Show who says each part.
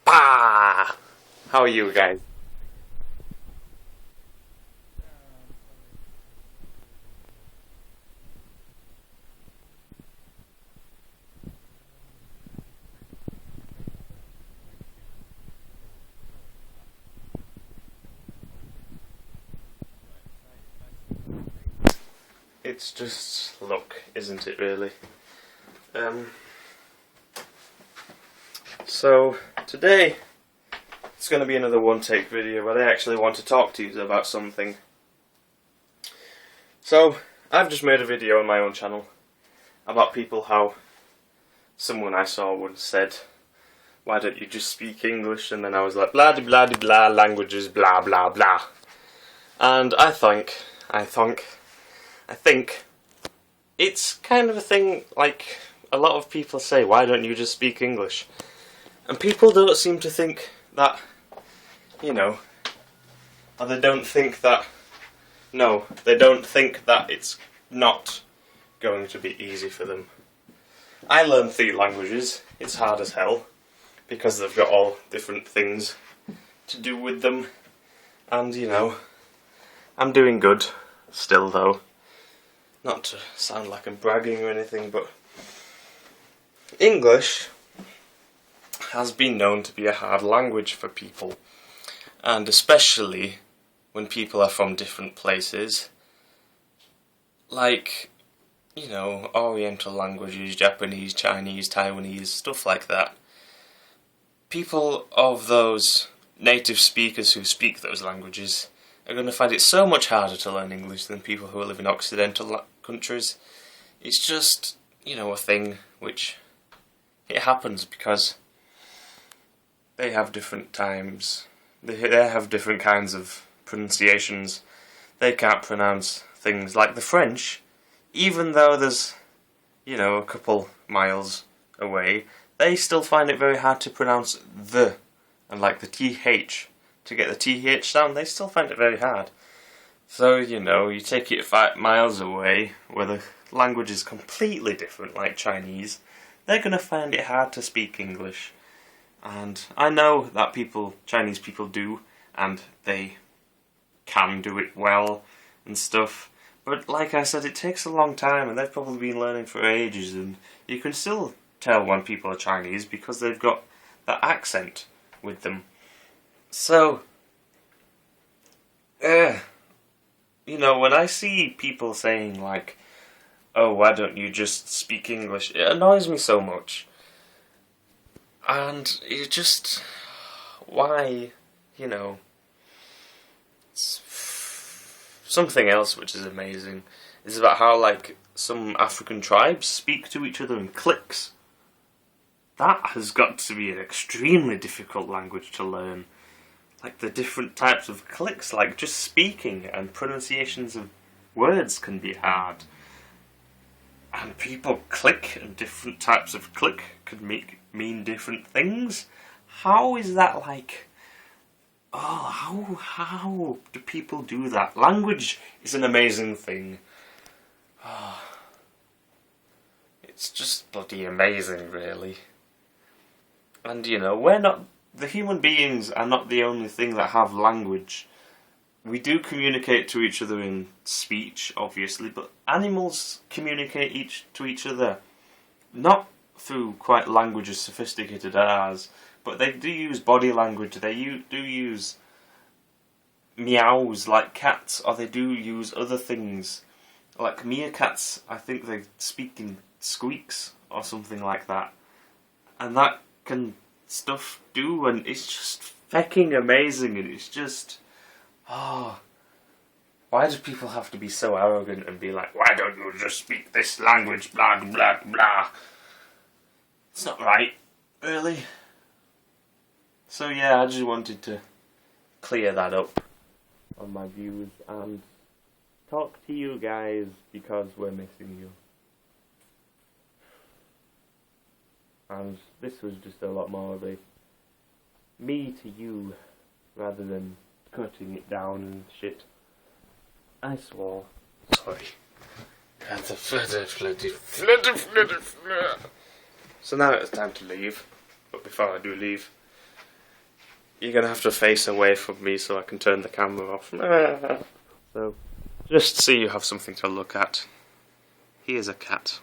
Speaker 1: Bah! How are you guys? It's just luck, isn't it really? So today it's going to be another one-take video, but I actually want to talk to you about something. So I've just made a video on my own channel about how someone I saw once said, "Why don't you just speak English?" And then I was like, blah de blah de blah, languages, blah blah blah. And I think it's kind of a thing, like a lot of people say, why don't you just speak English? And people don't seem to think that, or they don't think that it's not going to be easy for them. I learned 3 languages. It's hard as hell, because they've got all different things to do with them. And, I'm doing good still, though. Not to sound like I'm bragging or anything, but English has been known to be a hard language for people. And especially when people are from different places. Like, Oriental languages, Japanese, Chinese, Taiwanese, stuff like that. People of those native speakers who speak those languages are going to find it so much harder to learn English than people who live in Occidental countries. It's just, a thing which it happens because they have different times. They have different kinds of pronunciations. They can't pronounce things like the French, even though there's, a couple miles away. They still find it very hard to pronounce the, and like the TH. To get the TH sound, they still find it very hard. So, you take it 5 miles away, where the language is completely different, like Chinese, they're going to find it hard to speak English. And I know that Chinese people do, and they can do it well and stuff. But like I said, it takes a long time, and they've probably been learning for ages, and you can still tell when people are Chinese because they've got that accent with them. So, when I see people saying like, "Oh, why don't you just speak English?" it annoys me so much. And it just, why, it's something else which is amazing is about how, like, some African tribes speak to each other in cliques. That has got to be an extremely difficult language to learn. Like, the different types of cliques, like, just speaking and pronunciations of words can be hard. And people click, and different types of click could mean different things. How is that like... how do people do that? Language is an amazing thing. It's just bloody amazing, really. And, the human beings are not the only thing that have language. We do communicate to each other in speech, obviously, but animals communicate to each other not through quite language as sophisticated as ours, but they do use body language. They do use meows like cats, or they do use other things. Like meerkats, I think they speak in squeaks or something like that. And that can stuff do, and it's just fucking amazing, and it's just, why do people have to be so arrogant and be like, why don't you just speak this language, blah blah blah. It's not right, really. So yeah, I just wanted to clear that up on my views and talk to you guys because we're missing you. And this was just a lot more of a me to you rather than cutting it down and shit. I swore. Sorry. So now it's time to leave. But before I do leave. You're going to have to face away from me so I can turn the camera off. So, just so you have something to look at. Here's a cat.